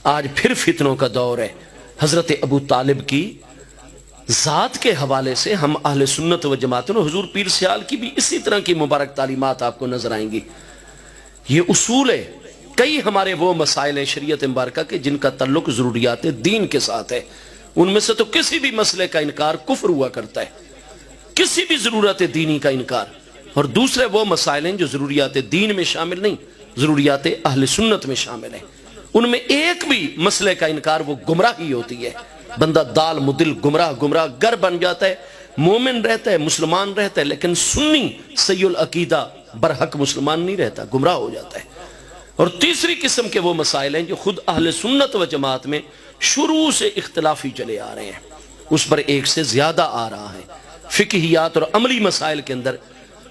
آج پھر فتنوں کا دور ہے۔ حضرت ابو طالب کی ذات کے حوالے سے ہم اہل سنت و جماعت اور حضور پیر سیال کی بھی اسی طرح کی مبارک تعلیمات آپ کو نظر آئیں گی۔ یہ اصول ہے، کئی ہمارے وہ مسائل ہیں شریعت مبارکہ کے جن کا تعلق ضروریات دین کے ساتھ ہے، ان میں سے تو کسی بھی مسئلے کا انکار کفر ہوا کرتا ہے، کسی بھی ضرورت دینی کا انکار، اور دوسرے وہ مسائل ہیں جو ضروریات دین میں شامل نہیں، ضروریات اہل سنت میں شامل ہیں، ان میں ایک بھی مسئلے کا انکار وہ گمراہی ہوتی ہے، بندہ دال مدل گمراہ گر بن جاتا ہے، مومن رہتا ہے، مسلمان رہتا ہے، لیکن سنی صحیح العقیدہ برحق مسلمان نہیں رہتا، گمراہ ہو جاتا ہے۔ اور تیسری قسم کے وہ مسائل ہیں جو خود اہل سنت و جماعت میں شروع سے اختلافی چلے آ رہے ہیں، اس پر ایک سے زیادہ آ رہا ہے، فقہیات اور عملی مسائل کے اندر،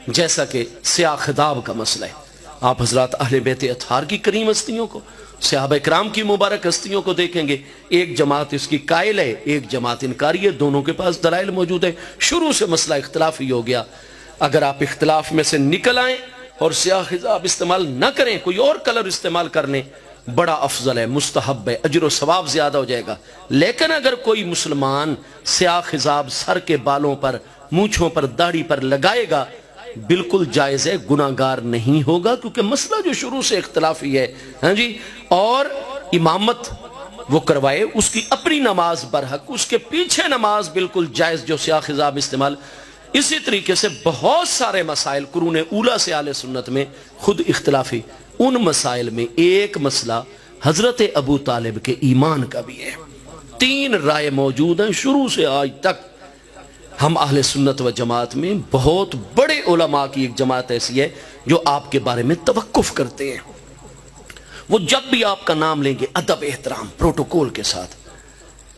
جیسا کہ سیاہ خطاب کا مسئلہ ہے۔ آپ حضرات اہل بیت اطہار کی کریم ہستیوں کو، صحابہ اکرام کی مبارک ہستیوں کو دیکھیں گے، ایک جماعت اس کی قائل ہے، ایک جماعت انکاری ہے، دونوں کے پاس دلائل موجود ہیں، شروع سے مسئلہ اختلافی ہو گیا۔ اگر آپ اختلاف میں سے نکل آئیں اور سیاہ خطاب استعمال نہ کریں، کوئی اور کلر استعمال کر لیں، بڑا افضل ہے، مستحب ہے، اجر و ثواب زیادہ ہو جائے گا۔ لیکن اگر کوئی مسلمان سیاہ خطاب سر کے بالوں پر، مونچھوں پر، داڑھی پر لگائے گا، بالکل جائز ہے، گناہگار نہیں ہوگا، کیونکہ مسئلہ جو شروع سے اختلافی ہے، ہاں جی، اور امامت وہ کروائے، اس کی اپنی نماز برحق، اس کے پیچھے نماز بالکل جائز جو سیاہ خطاب استعمال۔ اسی طریقے سے بہت سارے مسائل قرون اولیٰ سے اہل سنت میں خود اختلافی، ان مسائل میں ایک مسئلہ حضرت ابو طالب کے ایمان کا بھی ہے۔ 3 رائے موجود ہیں شروع سے آج تک۔ ہم اہل سنت و جماعت میں بہت بڑے علماء کی ایک جماعت ایسی ہے جو آپ کے بارے میں توقف کرتے ہیں، وہ جب بھی آپ کا نام لیں گے ادب احترام پروٹوکول کے ساتھ،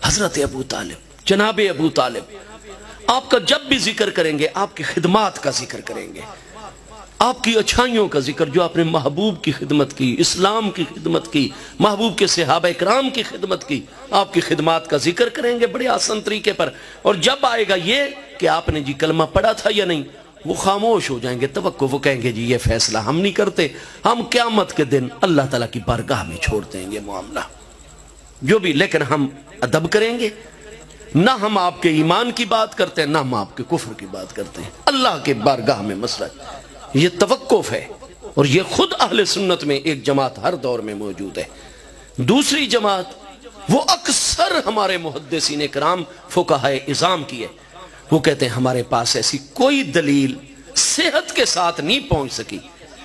حضرت ابو طالب، جناب ابو طالب، آپ کا جب بھی ذکر کریں گے آپ کی خدمات کا ذکر کریں گے، آپ کی اچھائیوں کا ذکر، جو آپ نے محبوب کی خدمت کی، اسلام کی خدمت کی، محبوب کے صحابہ اکرام کی خدمت کی، آپ کی خدمات کا ذکر کریں گے بڑے آسان طریقے پر۔ اور جب آئے گا یہ کہ آپ نے جی کلمہ پڑھا تھا یا نہیں، وہ خاموش ہو جائیں گے، توقف، وہ کہیں گے جی یہ فیصلہ ہم نہیں کرتے، ہم قیامت کے دن اللہ تعالیٰ کی بارگاہ میں چھوڑ دیں گے معاملہ جو بھی، لیکن ہم ادب کریں گے، نہ ہم آپ کے ایمان کی بات کرتے ہیں، نہ ہم آپ کے کفر کی بات کرتے ہیں، اللہ کے بارگاہ میں مسئلہ ہے، یہ توقف ہے۔ اور یہ خود اہل سنت میں ایک جماعت ہر دور میں موجود ہے۔ دوسری جماعت وہ اکثر ہمارے محدثین کرام فقہائے اعظام کی ہے، وہ کہتے ہیں ہمارے پاس ایسی کوئی دلیل صحت کے ساتھ نہیں پہنچ سکی۔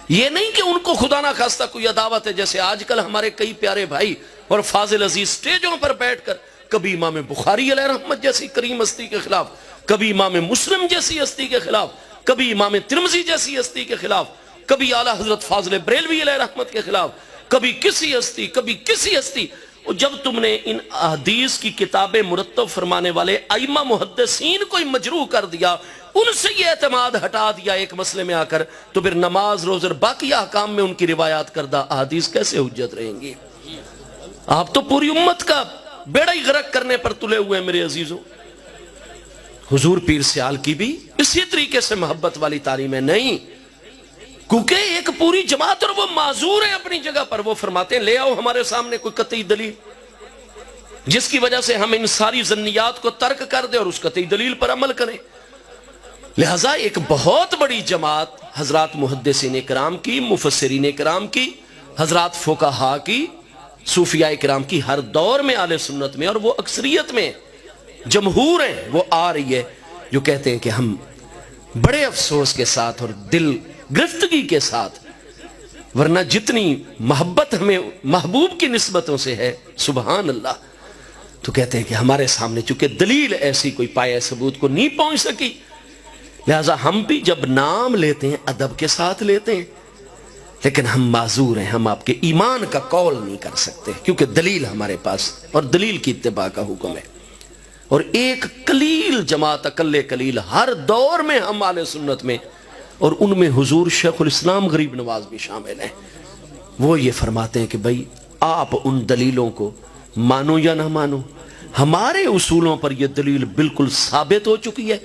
یہ نہیں کہ ان کو خدا نہ خواستہ کوئی عداوت ہے، جیسے آج کل ہمارے کئی پیارے بھائی اور فاضل عزیز سٹیجوں پر بیٹھ کر کبھی امام بخاری علیہ رحمت جیسی کریم ہستی کے خلاف، کبھی امام مسلم جیسی ہستی کے خلاف، کبھی امام ترمذی جیسی ہستی کے خلاف، کبھی اعلیٰ حضرت فاضل بریلوی علیہ رحمت کے خلاف، کبھی کسی ہستی، کبھی کسی ہستی۔ جب تم نے ان احادیث کی کتابیں مرتب فرمانے والے ائمہ محدثین کو ہی مجروح کر دیا، ان سے یہ اعتماد ہٹا دیا ایک مسئلے میں آ کر، تو پھر نماز، روزہ اور باقی احکام میں ان کی روایات کردہ احادیث کیسے حجت رہیں گی؟ آپ تو پوری امت کا بیڑا ہی غرق کرنے پر تلے ہوئے ہیں میرے عزیزوں۔ حضور پیر سیال کی بھی اسی طریقے سے محبت والی تعلیم ہے، نہیں، کیونکہ ایک پوری جماعت، اور وہ معذور ہے اپنی جگہ پر، وہ فرماتے ہیں لے آؤ ہمارے سامنے کوئی قطعی دلیل جس کی وجہ سے ہم ان ساری ظنیات کو ترک کر دیں اور اس قطعی دلیل پر عمل کریں۔ لہٰذا ایک بہت بڑی جماعت حضرات محدثین کرام کی، مفسرین کرام کی، حضرات فقہاء کی، صوفیاء کرام کی، ہر دور میں اہل سنت میں، اور وہ اکثریت میں جمہور ہیں، وہ آ رہی ہے، جو کہتے ہیں کہ ہم بڑے افسوس کے ساتھ اور دل گرفتگی کے ساتھ، ورنہ جتنی محبت ہمیں محبوب کی نسبتوں سے ہے سبحان اللہ، تو کہتے ہیں کہ ہمارے سامنے چونکہ دلیل ایسی کوئی پایہ ثبوت کو نہیں پہنچ سکی، لہٰذا ہم بھی جب نام لیتے ہیں ادب کے ساتھ لیتے ہیں، لیکن ہم معذور ہیں، ہم آپ کے ایمان کا قول نہیں کر سکتے، کیونکہ دلیل ہمارے پاس، اور دلیل کی اتباع کا حکم ہے۔ اور ایک قلیل جماعت، اقل قلیل، ہر دور میں ہم اہل سنت میں، اور ان میں حضور شیخ الاسلام غریب نواز بھی شامل ہیں، وہ یہ فرماتے ہیں کہ بھائی آپ ان دلیلوں کو مانو یا نہ مانو، ہمارے اصولوں پر یہ دلیل بالکل ثابت ہو چکی ہے،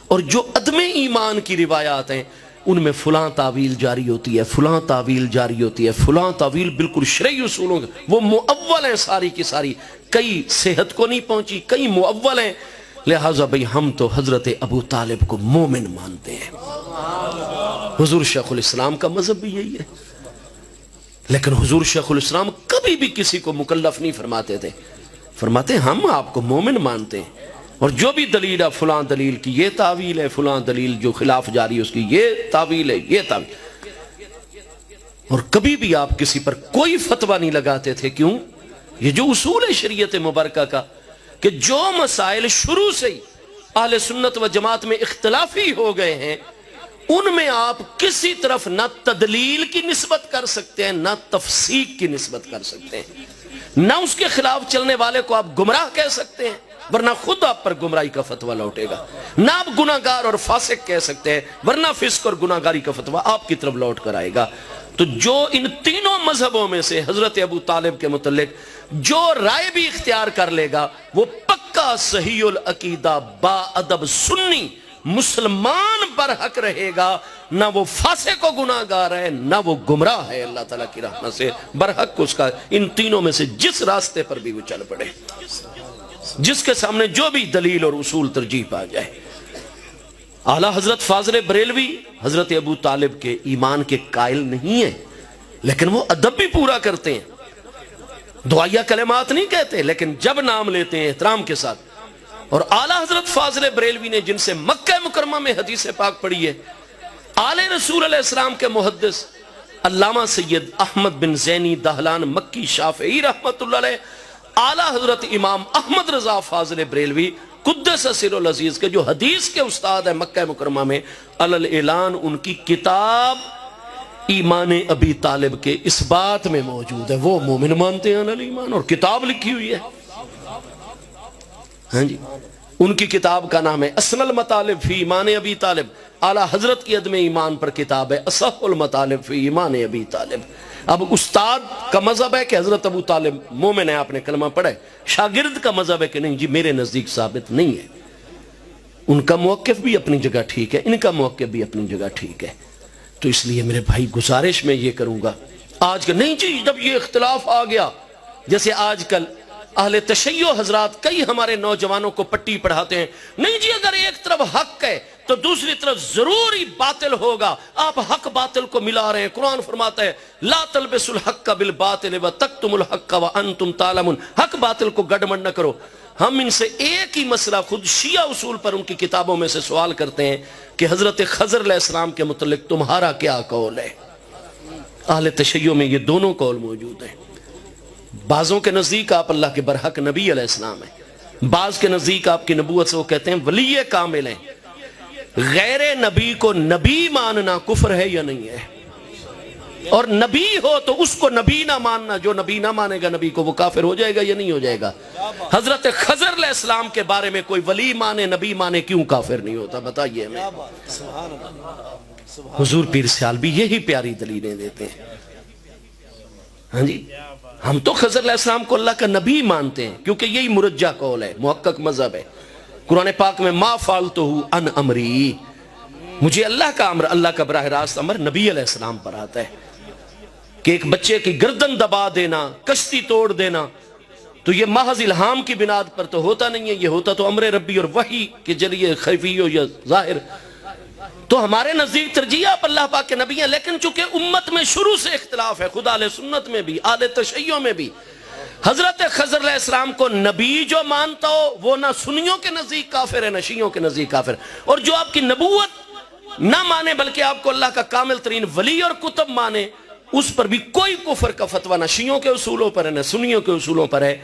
اور جو عدم ایمان کی روایات ہیں ان میں فلاں تعویل جاری ہوتی ہے، فلاں تعویل جاری ہوتی ہے، فلاں تعویل بالکل شرعی اصولوں وہ مؤول ہیں ساری کی ساری، کئی صحت کو نہیں پہنچی، کئی مؤول ہیں. لہٰذا بھئی ہم تو حضرت ابو طالب کو مومن مانتے ہیں. حضور شیخ الاسلام کا مذہب بھی یہی ہے. لیکن حضور شیخ الاسلام کبھی بھی کسی کو مکلف نہیں فرماتے تھے، فرماتے ہم آپ کو مومن مانتے ہیں، اور جو بھی دلیل ہے فلاں دلیل کی یہ تعویل ہے، فلاں دلیل جو خلاف جاری ہے اس کی یہ تعویل ہے، یہ تعویل. اور کبھی بھی آپ کسی پر کوئی فتویٰ نہیں لگاتے تھے. کیوں؟ یہ جو اصول ہے شریعت مبارکہ کا کہ جو مسائل شروع سے ہی اہل سنت و جماعت میں اختلافی ہو گئے ہیں ان میں آپ کسی طرف نہ تدلیل کی نسبت کر سکتے ہیں، نہ تفسیق کی نسبت کر سکتے ہیں، نہ اس کے خلاف چلنے والے کو آپ گمراہ کہہ سکتے ہیں ورنہ خود آپ پر گمراہی کا فتویٰ لوٹے گا، نہ آپ گناہگار اور فاسق کہہ سکتے ہیں ورنہ فسق اور گناہگاری کا فتویٰ آپ کی طرف لوٹ کر آئے گا. تو جو ان تینوں مذہبوں میں سے حضرت ابو طالب کے متعلق جو رائے بھی اختیار کر لے گا وہ پکا صحیح العقیدہ با ادب سنی مسلمان برحق رہے گا، نہ وہ فاسق و گناہگار ہے نہ وہ گمراہ ہے. اللہ تعالیٰ کی رحمت سے برحق اس کا ان تینوں میں سے جس راستے پر بھی وہ چل پڑے، جس کے سامنے جو بھی دلیل اور اصول ترجیح پا جائے. اعلیٰ حضرت فاضل بریلوی حضرت ابو طالب کے ایمان کے قائل نہیں ہیں، لیکن وہ ادب بھی پورا کرتے ہیں، دعائیہ کلمات نہیں کہتے لیکن جب نام لیتے ہیں احترام کے ساتھ. اور اعلیٰ حضرت فاضل بریلوی نے جن سے مکہ مکرمہ میں حدیث پاک پڑھی ہے، آل رسول علیہ السلام کے محدث علامہ سید احمد بن زینی دہلان مکی شافعی رحمت اللہ علیہ، اعلیٰ حضرت امام احمد رضا فاضل بریلوی قدس سر العزیز کے جو حدیث کے استاد ہیں مکہ مکرمہ میں، علی الاعلان ان کی کتاب ایمان ابی طالب کے اس بات میں موجود ہے، وہ مومن مانتے ہیں علی الایمان، اور کتاب لکھی ہوئی ہے. ہاں جی، ان کی کتاب کا نام ہے اصل المطالب فی ایمان ابی طالب. اعلیٰ حضرت کی عدم ایمان پر کتاب ہے اصح المطالب فی ایمان ابی طالب. اب استاد کا مذہب ہے کہ حضرت ابو طالب مومن ہے، آپ نے کلمہ پڑھا ہے، شاگرد کا مذہب ہے کہ نہیں جی میرے نزدیک ثابت نہیں ہے. ان کا موقف بھی اپنی جگہ ٹھیک ہے، ان کا موقف بھی اپنی جگہ ٹھیک ہے. تو اس لیے میرے بھائی گزارش میں یہ کروں گا آج کا نہیں جی جب یہ اختلاف آ گیا، جیسے آج کل اہل تشیع حضرات کئی ہمارے نوجوانوں کو پٹی پڑھاتے ہیں، نہیں جی اگر ایک طرف حق ہے تو دوسری طرف ضروری باطل ہوگا، آپ حق باطل کو ملا رہے ہیں. قرآن فرماتا ہے لا تلبسوا الحق بالباطل وتکتموا الحق وانتم تعلمون، حق باطل کو گڈمڈ نہ کرو. ہم ان سے ایک ہی مسئلہ خود شیعہ اصول پر ان کی کتابوں میں سے سوال کرتے ہیں کہ حضرت خضر علیہ السلام کے متعلق تمہارا کیا قول ہے؟ اہل تشیع میں یہ دونوں قول موجود ہیں. بعضوں کے نزدیک آپ اللہ کے برحق نبی علیہ السلام ہیں، بعض کے نزدیک آپ کی نبوت سے وہ کہتے ہیں ولی کامل ہیں. غیر نبی کو نبی ماننا کفر ہے یا نہیں ہے؟ اور نبی ہو تو اس کو نبی نہ ماننا، جو نبی نہ مانے گا نبی کو وہ کافر ہو جائے گا یا نہیں ہو جائے گا؟ حضرت خضر علیہ السلام کے بارے میں کوئی ولی مانے نبی مانے کیوں کافر نہیں ہوتا؟ بتائیے ہمیں. حضور پیر سیال بھی یہی پیاری دلیلیں دیتے ہیں. ہاں جی، ہم تو خضر علیہ السلام کو اللہ کا نبی مانتے ہیں کیونکہ یہی مرجح قول ہے، محقق مذہب ہے. قرآن پاک میں ما فعلتہ عن امری، مجھے اللہ کا امر، اللہ کا براہ راست امر نبی علیہ السلام پر آتا ہے کہ ایک بچے کی گردن دبا دینا، کشتی توڑ دینا، تو یہ محض الہام کی بنیاد پر تو ہوتا نہیں ہے، یہ ہوتا تو امر ربی اور وحی کے ذریعے خفی ہو یا ظاہر. تو ہمارے نزدیک ترجیح آپ اللہ پاک کے نبی ہیں، لیکن چونکہ امت میں شروع سے اختلاف ہے، خود اہل سنت میں بھی اہل تشیع میں بھی، حضرت خضر علیہ السلام کو نبی جو مانتا ہو وہ نہ سنیوں کے نزدیک کافر ہے نہ شیعوں کے نزدیک کافر، اور جو آپ کی نبوت نہ مانے بلکہ آپ کو اللہ کا کامل ترین ولی اور کتب مانے، اس پر بھی کوئی کفر کا فتویٰ نہ شیعوں کے اصولوں پر ہے نہ سنیوں کے اصولوں پر ہے.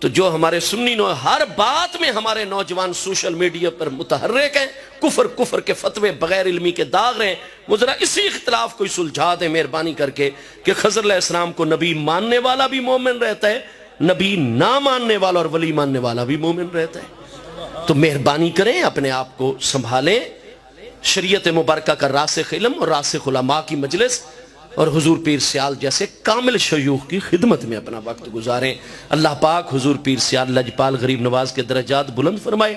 تو جو ہمارے سنی ہر بات میں ہمارے نوجوان سوشل میڈیا پر متحرک ہیں، کفر کے فتوے بغیر علمی کے داغ رہے ہیں، وہ ذرا اسی اختلاف کو سلجھا دیں مہربانی کر کے کہ خضر علیہ السلام کو نبی ماننے والا بھی مومن رہتا ہے، نبی نہ ماننے والا اور ولی ماننے والا بھی مومن رہتا ہے. تو مہربانی کریں اپنے آپ کو سنبھالیں، شریعت مبارکہ کا راسخ علم اور راسخ علماء کی مجلس اور حضور پیر سیال جیسے کامل شیوخ کی خدمت میں اپنا وقت گزاریں. اللہ پاک حضور پیر سیال لجپال غریب نواز کے درجات بلند فرمائے.